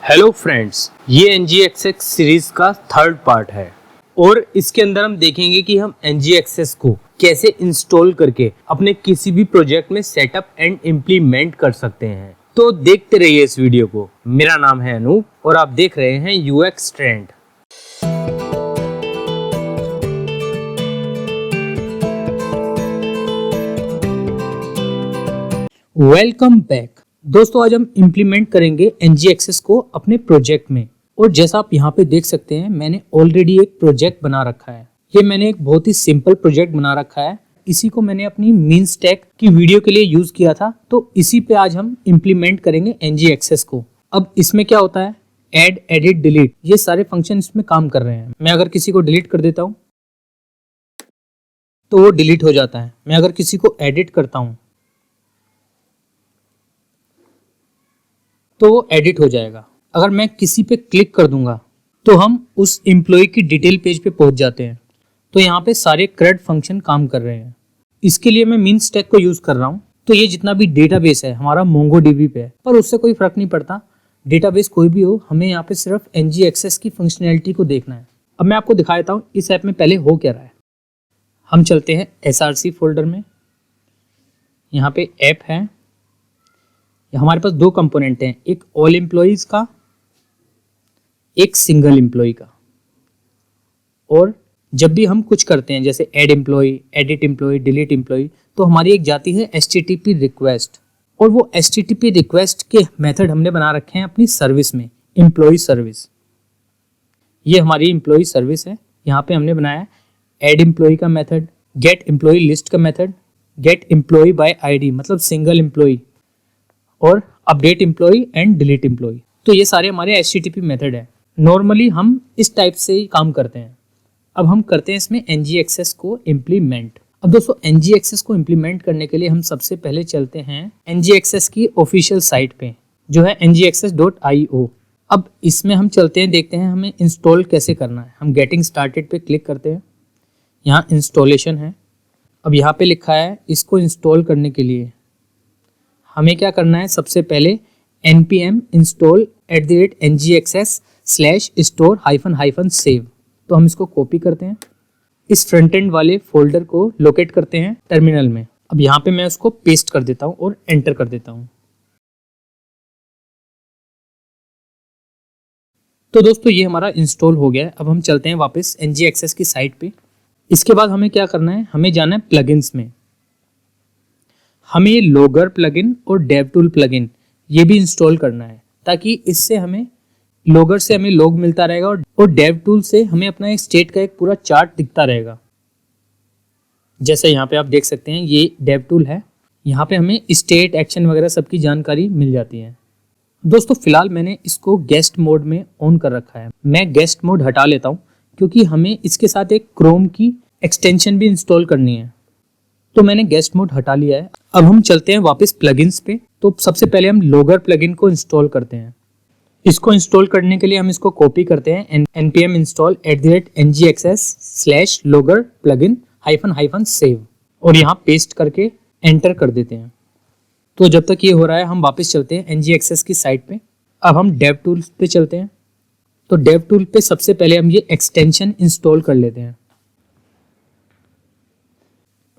Hello friends, ये NGXS series का third part है और इसके अंदर हम देखेंगे कि हम NGXS को कैसे इंस्टॉल करके अपने किसी भी प्रोजेक्ट में सेटअप एंड इम्प्लीमेंट कर सकते हैं। तो देखते रहिए इस वीडियो को। मेरा नाम है अनूप और आप देख रहे हैं UX ट्रेंड। वेलकम बैक दोस्तों, आज हम इम्प्लीमेंट करेंगे NGXS को अपने प्रोजेक्ट में। और जैसा आप यहाँ पे देख सकते हैं, मैंने ऑलरेडी एक प्रोजेक्ट बना रखा है। ये मैंने एक बहुत ही सिंपल प्रोजेक्ट बना रखा है। इसी को मैंने अपनी मीन स्टैक की वीडियो के लिए यूज किया था, तो इसी पे आज हम इम्प्लीमेंट करेंगे NGXS को। अब इसमें क्या होता है, ऐड, एडिट, डिलीट, ये सारे फंक्शन इसमें काम कर रहे हैं। मैं अगर किसी को डिलीट कर देता हूँ तो वो डिलीट हो जाता है। मैं अगर किसी को एडिट करता हूँ तो वो एडिट हो जाएगा। अगर मैं किसी पे क्लिक कर दूंगा तो हम उस एम्प्लॉय की डिटेल पेज पे पहुंच जाते हैं। तो यहाँ पे सारे CRUD फंक्शन काम कर रहे हैं। इसके लिए मैं मीन स्टैक को यूज कर रहा हूँ। तो ये जितना भी डेटाबेस है हमारा MongoDB पे है, पर उससे कोई फर्क नहीं पड़ता। डेटाबेस कोई भी हो, हमें यहाँ पे सिर्फ NGXS की फंक्शनैलिटी को देखना है। अब मैं आपको दिखा देता हूँ इस ऐप में पहले हो क्या रहा है। हम चलते हैं SRC फोल्डर में। यहाँ पे ऐप है। हमारे पास दो कंपोनेंट हैं, एक ऑल एम्प्लॉइज का, एक सिंगल एम्प्लॉय का। और जब भी हम कुछ करते हैं जैसे add employee, edit employee, delete employee, तो हमारी एक जाती है HTTP रिक्वेस्ट। और वो HTTP रिक्वेस्ट के मेथड हमने बना रखे हैं अपनी सर्विस में, एम्प्लॉय सर्विस। ये हमारी एम्प्लॉय सर्विस है। यहाँ पे हमने बनाया है ऐड एम्प्लॉय का मेथड, गेट एम्प्लॉय लिस्ट का method, get employee by ID मतलब सिंगल एम्प्लॉय, और update employee and delete employee. तो ये सारे हमारे HTTP मेथड है। नॉर्मली हम इस टाइप से ही काम करते हैं। अब हम करते हैं इसमें NGXS को इम्प्लीमेंट। अब दोस्तों, NGXS को इम्प्लीमेंट करने के लिए हम सबसे पहले चलते हैं NGXS की ऑफिशियल साइट पे, जो है ngxs.io। अब इसमें हम चलते हैं, देखते हैं हमें इंस्टॉल कैसे करना है। हम गेटिंग स्टार्टेड पे क्लिक करते हैं। यहाँ इंस्टॉलेशन है। अब यहाँ पे लिखा है इसको इंस्टॉल करने के लिए हमें क्या करना है। सबसे पहले npm install @ngxs/store-save। तो हम इसको कॉपी करते हैं, इस फ्रंट एंड वाले फोल्डर को लोकेट करते हैं टर्मिनल में। अब यहाँ पे मैं उसको पेस्ट कर देता हूँ और एंटर कर देता हूँ। तो दोस्तों, ये हमारा इंस्टॉल हो गया है। अब हम चलते हैं वापस NGXS की साइट पे। इसके बाद हमें क्या करना है, हमें जाना है प्लगइन्स में। हमें ये लॉगर प्लगइन और डेवटूल प्लगइन ये भी इंस्टॉल करना है, ताकि इससे हमें लॉगर से हमें लॉग मिलता रहेगा और डेवटूल से हमें अपना एक स्टेट का एक पूरा चार्ट दिखता रहेगा। जैसे यहाँ पे आप देख सकते हैं, ये डेवटूल है। यहाँ पे हमें स्टेट, एक्शन वगैरह सबकी जानकारी मिल जाती है। दोस्तों, फिलहाल मैंने इसको गेस्ट मोड में ऑन कर रखा है। मैं गेस्ट मोड हटा लेता हूँ क्योंकि हमें इसके साथ एक क्रोम की एक्सटेंशन भी इंस्टॉल करनी है। तो मैंने गेस्ट मोड हटा लिया है। अब हम चलते हैं वापस प्लगइन्स पे। तो सबसे पहले हम लॉगर प्लगइन को इंस्टॉल करते हैं। इसको इंस्टॉल करने के लिए हम इसको कॉपी करते हैं, npm install @ngxs/logger plugin-save, और यहाँ पेस्ट करके एंटर कर देते हैं। तो जब तक ये हो रहा है हम वापस चलते हैं NGXS की साइट पे। अब हम डेव टूल्स पे चलते हैं। तो डेव टूल पे सबसे पहले हम ये एक्सटेंशन इंस्टॉल कर लेते हैं।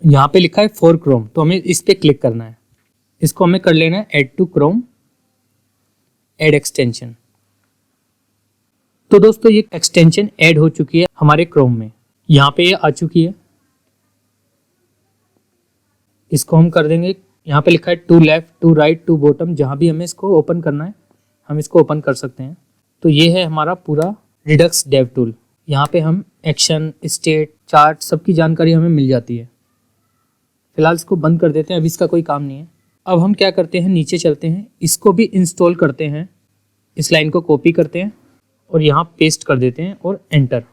यहाँ पे लिखा है फॉर क्रोम, तो हमें इस पे क्लिक करना है। इसको हमें कर लेना है add to Chrome, add extension. तो दोस्तों, ये एक्सटेंशन ऐड हो चुकी है हमारे क्रोम में। यहाँ पे ये आ चुकी है। इसको हम कर देंगे, यहाँ पे लिखा है to left, to right, to bottom. जहाँ भी हमें इसको ओपन करना है हम इसको ओपन कर सकते हैं। तो ये है हमारा पूरा रिडक्स डेव टूल। यहाँ पे हम एक्शन, स्टेट, चार्ट सबकी जानकारी हमें मिल जाती है। फिलहाल इसको बंद कर देते हैं, अभी इसका कोई काम नहीं है। अब हम क्या करते हैं, नीचे चलते हैं, इसको भी इंस्टॉल करते हैं। इस लाइन को कॉपी करते हैं और यहाँ पेस्ट कर देते हैं और एंटर।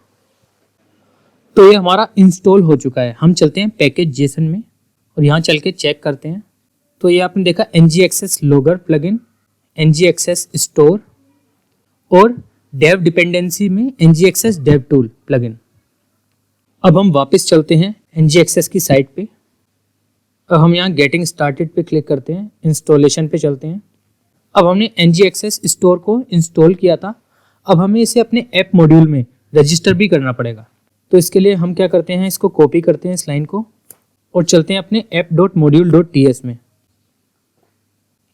तो ये हमारा इंस्टॉल हो चुका है। हम चलते हैं पैकेज जेसन में और यहाँ चल के चेक करते हैं। तो ये आपने देखा NGXS logger plugin, NGXS store और डेव डिपेंडेंसी में NGXS डेव टूल प्लगइन। अब हम वापस चलते हैं NGXS की साइट पे। अब हम यहाँ गेटिंग स्टार्टेड पे क्लिक करते हैं, इंस्टॉलेशन पे चलते हैं। अब हमने ngAccess स्टोर को इंस्टॉल किया था, अब हमें इसे अपने ऐप मॉड्यूल में रजिस्टर भी करना पड़ेगा। तो इसके लिए हम क्या करते हैं, इसको कॉपी करते हैं इस लाइन को और चलते हैं अपने app.module.ts में।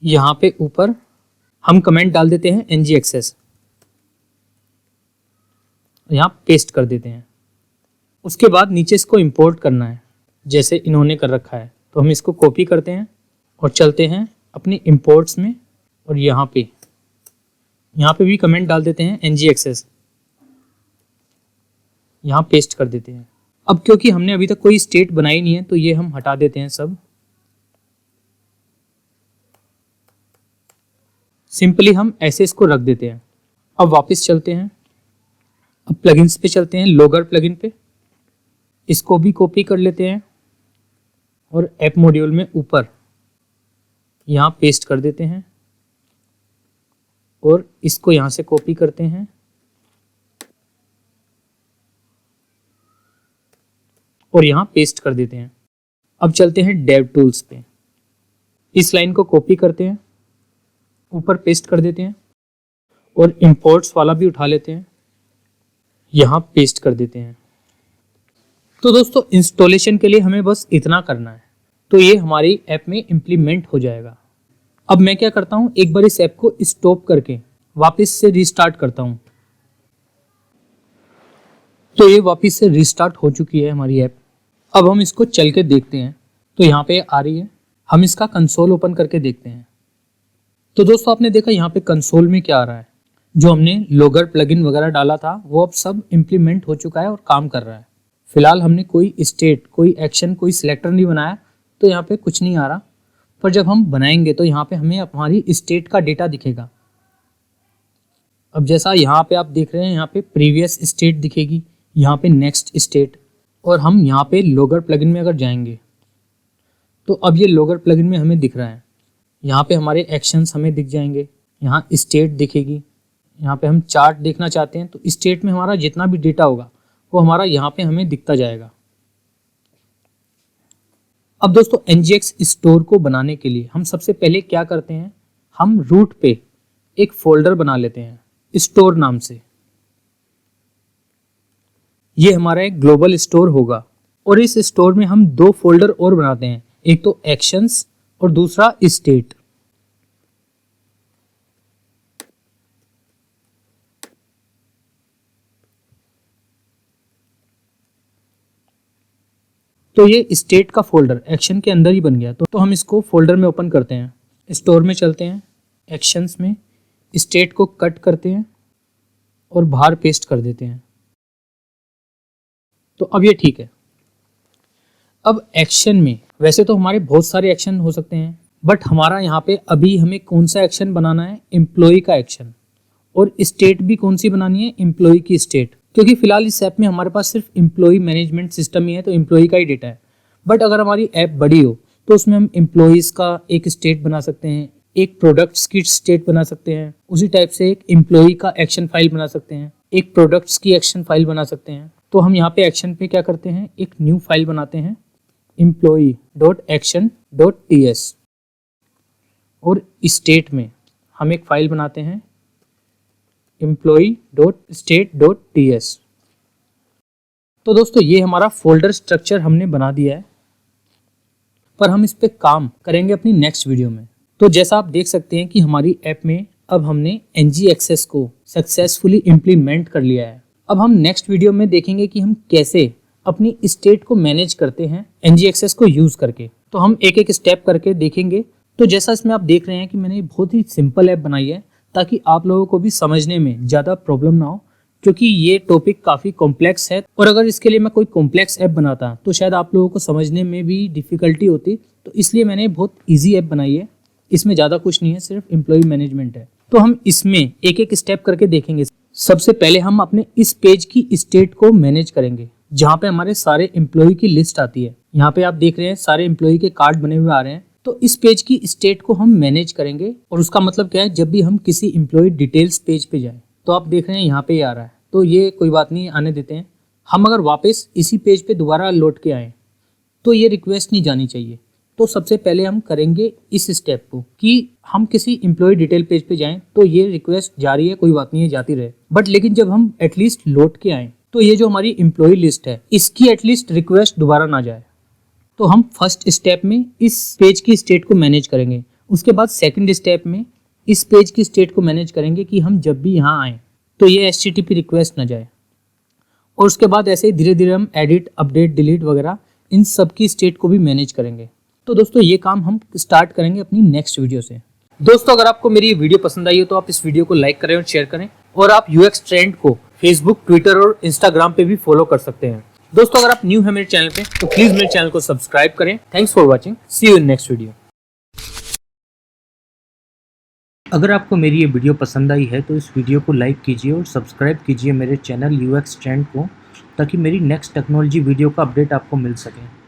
यहाँ पे ऊपर हम कमेंट डाल देते हैं ngAccess, यहाँ पेस्ट कर देते हैं। उसके बाद नीचे इसको इंपोर्ट करना है जैसे इन्होंने कर रखा है, तो हम इसको कॉपी करते हैं और चलते हैं अपनी इंपोर्ट्स में और यहाँ पे भी कमेंट डाल देते हैं ngAccess, यहाँ पेस्ट कर देते हैं। अब क्योंकि हमने अभी तक कोई स्टेट बनाई नहीं है तो ये हम हटा देते हैं सब। सिंपली हम ऐसे इसको रख देते हैं। अब वापस चलते हैं, अब प्लगइन्स पे चलते हैं, लॉगर प्लगइन पे। इसको भी कॉपी कर लेते हैं और ऐप मॉड्यूल में ऊपर यहाँ पेस्ट कर देते हैं और इसको यहाँ से कॉपी करते हैं और यहाँ पेस्ट कर देते हैं। अब चलते हैं डेव टूल्स पे, इस लाइन को कॉपी करते हैं, ऊपर पेस्ट कर देते हैं और इंपोर्ट्स वाला भी उठा लेते हैं, यहाँ पेस्ट कर देते हैं। तो दोस्तों इंस्टॉलेशन के लिए हमें बस इतना करना है, तो ये हमारी ऐप में इम्प्लीमेंट हो जाएगा। अब मैं क्या करता हूँ, एक बार इस ऐप को स्टॉप करके वापस से रीस्टार्ट करता हूँ। तो ये वापस से रीस्टार्ट हो चुकी है हमारी ऐप। अब हम इसको चल के देखते हैं, तो यहाँ पे आ रही है। हम इसका कंसोल ओपन करके देखते हैं। तो दोस्तों आपने देखा यहाँ पे कंसोल में क्या आ रहा है, जो हमने लॉगर प्लगइन वगैरह डाला था वो अब सब इम्प्लीमेंट हो चुका है और काम कर रहा है। फिलहाल हमने कोई स्टेट, कोई एक्शन, कोई सिलेक्टर नहीं बनाया, तो यहाँ पे कुछ नहीं आ रहा। पर जब हम बनाएंगे तो यहाँ पे हमें हमारी स्टेट का डेटा दिखेगा। अब जैसा यहाँ पे आप देख रहे हैं, यहाँ पे प्रीवियस स्टेट दिखेगी, यहाँ पे नेक्स्ट स्टेट, और हम यहाँ पे लॉगर प्लगइन में अगर जाएंगे तो अब ये लॉगर प्लगइन में हमें दिख रहा है। यहाँ पे हमारे एक्शंस हमें दिख जाएंगे, यहाँ स्टेट दिखेगी। यहाँ पे हम चार्ट देखना चाहते हैं तो स्टेट में हमारा जितना भी डेटा होगा वो हमारा यहाँ पे हमें दिखता जाएगा। अब दोस्तों ngX स्टोर को बनाने के लिए हम सबसे पहले क्या करते हैं, हम रूट पे एक फोल्डर बना लेते हैं स्टोर नाम से। ये हमारा एक ग्लोबल स्टोर होगा और इस स्टोर में हम दो फोल्डर और बनाते हैं, एक तो एक्शंस और दूसरा स्टेट। तो ये स्टेट का फोल्डर एक्शन के अंदर ही बन गया। तो हम इसको फोल्डर में ओपन करते हैं, स्टोर में चलते हैं, एक्शंस में स्टेट को कट करते हैं और बाहर पेस्ट कर देते हैं। तो अब ये ठीक है। अब एक्शन में वैसे तो हमारे बहुत सारे एक्शन हो सकते हैं, बट हमारा यहाँ पे अभी हमें कौन सा एक्शन बनाना है, एम्प्लॉय का एक्शन, और स्टेट भी कौन सी बनानी है, एम्प्लॉय की स्टेट। क्योंकि फिलहाल इस ऐप में हमारे पास सिर्फ एम्प्लॉय मैनेजमेंट सिस्टम ही है, तो एम्प्लॉय का ही डेटा है। बट अगर हमारी ऐप बड़ी हो तो उसमें हम एम्प्लॉयज़ का एक स्टेट बना सकते हैं, एक प्रोडक्ट्स की स्टेट बना सकते हैं, उसी टाइप से एक एम्प्लॉय का एक्शन फाइल बना सकते हैं, एक प्रोडक्ट्स की एक्शन फाइल बना सकते हैं। तो हम यहाँ पे एक्शन पे क्या करते हैं, एक न्यू फाइल बनाते हैं employee.action.ts, और स्टेट में हम एक फाइल बनाते हैं employee.state.ts। तो दोस्तों ये हमारा फोल्डर स्ट्रक्चर हमने बना दिया है, पर हम इस पे काम करेंगे अपनी नेक्स्ट वीडियो में। तो जैसा आप देख सकते हैं कि हमारी ऐप में अब हमने ngAccess को सक्सेसफुली इम्प्लीमेंट कर लिया है। अब हम नेक्स्ट वीडियो में देखेंगे कि हम कैसे अपनी स्टेट को मैनेज करते हैं ngAccess को यूज़ करके। तो हम एक एक स्टेप करके देखेंगे। तो जैसा इसमें आप देख रहे हैं कि मैंने बहुत ही सिंपल ऐप बनाई है ताकि आप लोगों को भी समझने में ज़्यादा प्रॉब्लम ना हो, क्योंकि ये टॉपिक काफ़ी कॉम्प्लेक्स है और अगर इसके लिए मैं कोई कॉम्प्लेक्स ऐप बनाता तो शायद आप लोगों को समझने में भी डिफ़िकल्टी होती। तो इसलिए मैंने बहुत ईजी ऐप बनाई है, इसमें ज़्यादा कुछ नहीं है, सिर्फ एम्प्लॉय मैनेजमेंट है। तो हम इसमें एक एक स्टेप करके देखेंगे। सबसे पहले हम अपने इस पेज की स्टेट को मैनेज करेंगे, जहाँ पे हमारे सारे एम्प्लॉय की लिस्ट आती है। यहाँ पे आप देख रहे हैं सारे एम्प्लॉय के कार्ड बने हुए आ रहे हैं। तो इस पेज की स्टेट को हम मैनेज करेंगे, और उसका मतलब क्या है, जब भी हम किसी एम्प्लॉय डिटेल्स पेज पे जाएं तो आप देख रहे हैं यहाँ पे ही आ रहा है। तो ये कोई बात नहीं, आने देते हैं। हम अगर वापस इसी पेज पे दोबारा लौट के आए तो ये रिक्वेस्ट नहीं जानी चाहिए, तो सबसे पहले हम करेंगे इस स्टेप को कि हम किसी एम्प्लॉय डिटेल पेज पे जाएं तो ये रिक्वेस्ट जा रही है, कोई बात नहीं है, जाती रहे, बट लेकिन जब हम एटलीस्ट लौट के आए तो ये जो हमारी एम्प्लॉय लिस्ट है इसकी एटलीस्ट रिक्वेस्ट दोबारा ना जाए। तो हम फर्स्ट स्टेप में इस पेज की स्टेट को मैनेज करेंगे। उसके बाद सेकंड स्टेप में इस पेज की स्टेट को मैनेज करेंगे कि हम जब भी यहाँ आए तो ये HTTP रिक्वेस्ट ना जाए। और उसके बाद ऐसे ही धीरे धीरे हम एडिट, अपडेट, डिलीट वगैरह इन सब की स्टेट को भी मैनेज करेंगे। तो दोस्तों ये काम हम स्टार्ट करेंगे अपनी नेक्स्ट वीडियो से। दोस्तों अगर आपको मेरी ये वीडियो पसंद आई हो तो आप इस वीडियो को लाइक करें और शेयर करें, और आप UX ट्रेंड को फेसबुक, ट्विटर और इंस्टाग्राम पे भी फॉलो कर सकते हैं। दोस्तों अगर आप न्यू है मेरे चैनल पे तो प्लीज मेरे चैनल को सब्सक्राइब करें। Thanks for watching, see you in next video. अगर आपको मेरी ये वीडियो पसंद आई है तो इस वीडियो को लाइक कीजिए और सब्सक्राइब कीजिए मेरे चैनल UX ट्रेंड को, ताकि मेरी नेक्स्ट टेक्नोलॉजी वीडियो का अपडेट आपको मिल सके।